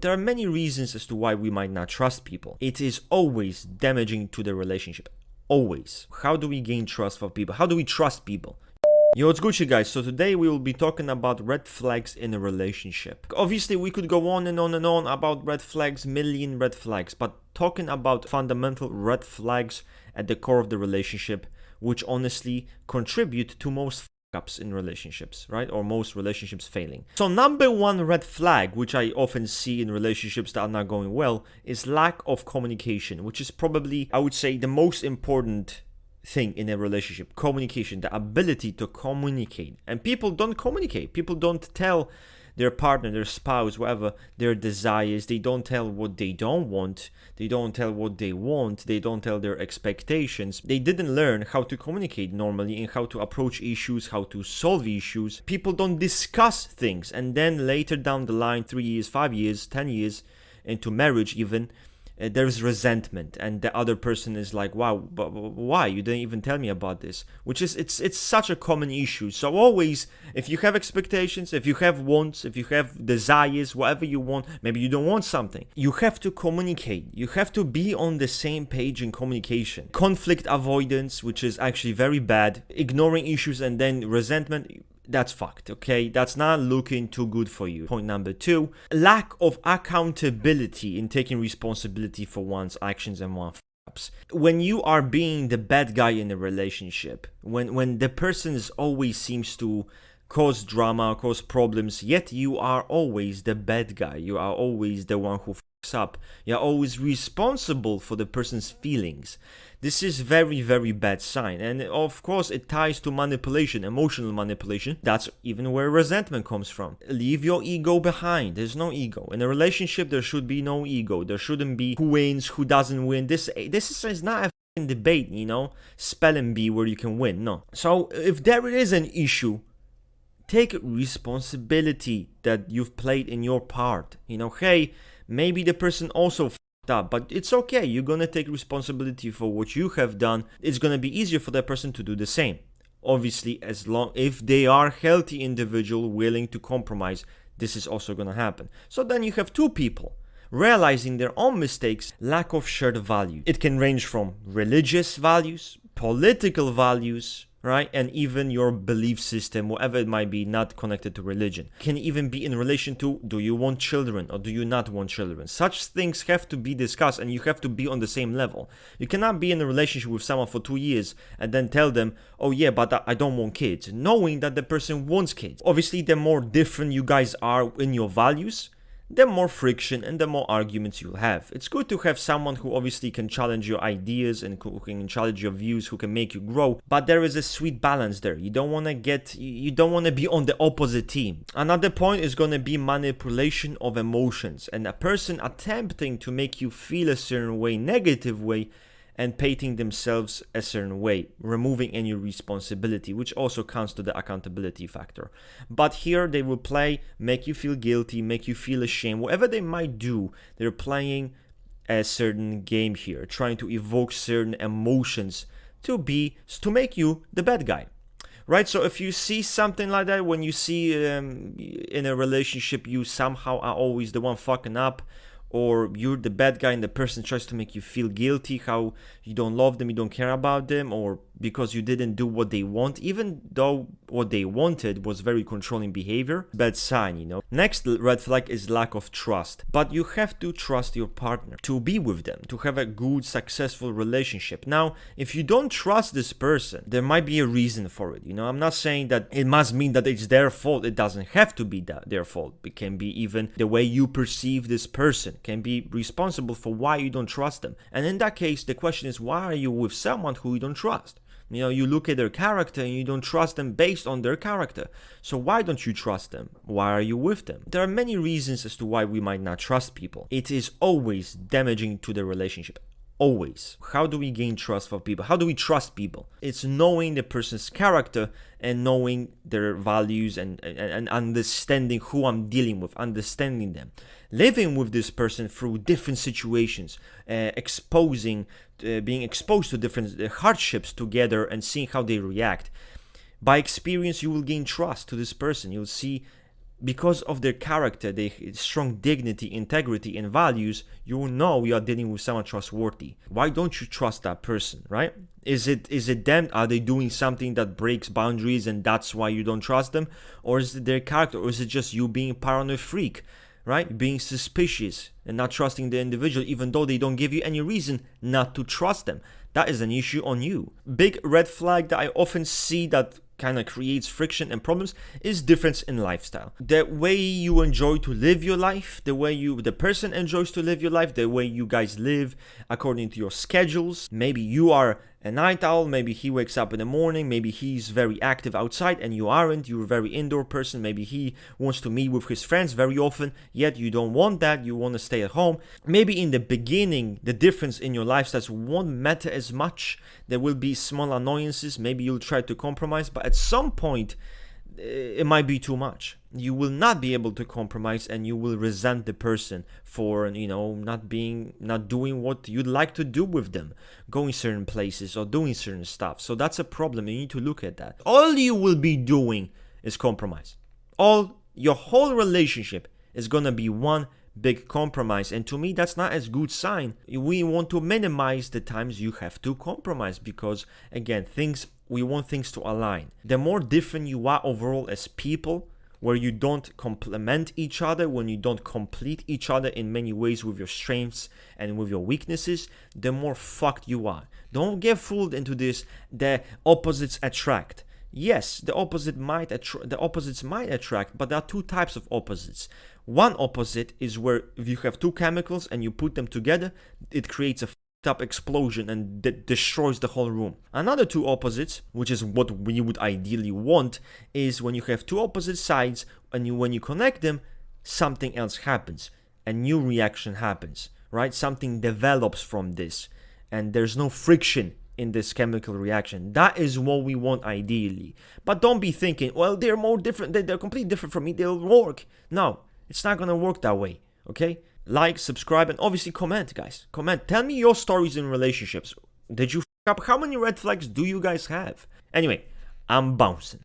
There are many reasons as to why we might not trust people. It is always damaging to the relationship. Always. How do we gain trust for people? How do we trust people? Yo, what's Gucci, guys? So today we will be talking about red flags in a relationship. Obviously, we could go on and on and on about red flags, million red flags, but talking about fundamental red flags at the core of the relationship, which honestly contribute to most ups in relationships, right? Or most relationships failing. So number one red flag, which I often see in relationships that are not going well, is lack of communication, which is probably, I would say, the most important thing in a relationship. Communication, the ability to communicate. And people don't communicate. People don't tell their partner, their spouse, whatever, their desires. They don't tell what they don't want. They don't tell what they want. They don't tell their expectations. They didn't learn how to communicate normally and how to approach issues, how to solve issues. People don't discuss things. And then later down the line, 3 years, 5 years, 10 years into marriage even, there's resentment, and the other person is like, wow, but why you didn't even tell me about this? Which is it's such a common issue. So always, if you have expectations, if you have wants, if you have desires, whatever you want, maybe you don't want something, you have to communicate. You have to be on the same page in communication. Conflict avoidance, which is actually very bad, ignoring issues and then resentment, that's fucked, okay? That's not looking too good for you. Point number two, lack of accountability in taking responsibility for one's actions and one's f-ups. When you are being the bad guy in a relationship, when the person always seems to cause drama, cause problems, yet you are always the bad guy. You are always the one who f***s up. You're always responsible for the person's feelings. This is very, very bad sign. And of course, it ties to manipulation, emotional manipulation. That's even where resentment comes from. Leave your ego behind. There's no ego. In a relationship, there should be no ego. There shouldn't be who wins, who doesn't win. This is not a f***ing debate, you know? Spelling bee where you can win. No. So if there is an issue, take responsibility that you've played in your part. You know, hey, maybe the person also up, but it's okay. You're gonna take responsibility for what you have done. It's gonna be easier for that person to do the same. Obviously, as long if they are healthy individual willing to compromise, this is also gonna happen. So then you have two people realizing their own mistakes, lack of shared value. It can range from religious values, political values, right? And even your belief system, whatever it might be, not connected to religion. Can even be in relation to, do you want children or do you not want children? Such things have to be discussed and you have to be on the same level. You cannot be in a relationship with someone for 2 years and then tell them, oh yeah, but I don't want kids, knowing that the person wants kids. Obviously, the more different you guys are in your values, the more friction and the more arguments you'll have. It's good to have someone who obviously can challenge your ideas and who can challenge your views, who can make you grow, but there is a sweet balance there. You don't want to be on the opposite team. Another point is going to be manipulation of emotions, and a person attempting to make you feel a certain way, negative way, and painting themselves a certain way, removing any responsibility, which also counts to the accountability factor. But here they will play, make you feel guilty, make you feel ashamed, whatever they might do, they're playing a certain game here, trying to evoke certain emotions to make you the bad guy. Right, so if you see something like that, when you see in a relationship you somehow are always the one fucking up, or you're the bad guy and the person tries to make you feel guilty, how you don't love them, you don't care about them, or because you didn't do what they want, even though what they wanted was very controlling behavior, bad sign, you know. Next red flag is lack of trust. But you have to trust your partner to be with them, to have a good, successful relationship. Now, if you don't trust this person, there might be a reason for it, you know. I'm not saying that it must mean that it's their fault. It doesn't have to be their fault. It can be even the way you perceive this person can be responsible for why you don't trust them. And in that case, the question is, why are you with someone who you don't trust? You know, you look at their character and you don't trust them based on their character. So why don't you trust them? Why are you with them? There are many reasons as to why we might not trust people. It is always damaging to the relationship. Always. How do we gain trust for people? How do we trust people? It's knowing the person's character and knowing their values and understanding who I'm dealing with, understanding them. Living with this person through different situations, being exposed to different hardships together and seeing how they react. By experience, you will gain trust to this person. You'll see because of their character, their strong dignity, integrity, and values, you know you are dealing with someone trustworthy. Why don't you trust that person, right? Is it them? Are they doing something that breaks boundaries and that's why you don't trust them? Or is it their character? Or is it just you being a paranoid freak, right? Being suspicious and not trusting the individual even though they don't give you any reason not to trust them? That is an issue on you. Big red flag that I often see that kind of creates friction and problems is difference in lifestyle. The way you enjoy to live your life, the way the person enjoys to live your life, the way you guys live according to your schedules. Maybe you are a night owl, maybe he wakes up in the morning, maybe he's very active outside and you aren't, you're a very indoor person, maybe he wants to meet with his friends very often, yet you don't want that, you want to stay at home. Maybe in the beginning, the difference in your lifestyles won't matter as much, there will be small annoyances, maybe you'll try to compromise, but at some point, it might be too much. You will not be able to compromise and you will resent the person for, not doing what you'd like to do with them, going certain places or doing certain stuff. So that's a problem. You need to look at that. All you will be doing is compromise. Your whole relationship is going to be one big compromise, and to me that's not as good sign. We want to minimize the times you have to compromise because again, we want things to align. The more different you are overall as people, where you don't complement each other, when you don't complete each other in many ways with your strengths and with your weaknesses, the more fucked you are. Don't get fooled into this, the opposites attract. Yes, the opposites might attract, but there are two types of opposites. One opposite is where if you have two chemicals and you put them together, it creates a up explosion and destroys the whole room. Another two opposites, which is what we would ideally want, is when you have two opposite sides and when you connect them, something else happens. A new reaction happens, right? Something develops from this and there's no friction in this chemical reaction. That is what we want ideally. But don't be thinking, well, they're more different, they're completely different from me, they'll work. No, it's not gonna work that way, okay? Like, subscribe, and obviously comment, guys. Comment. Tell me your stories in relationships. Did you f*** up? How many red flags do you guys have? Anyway, I'm bouncing.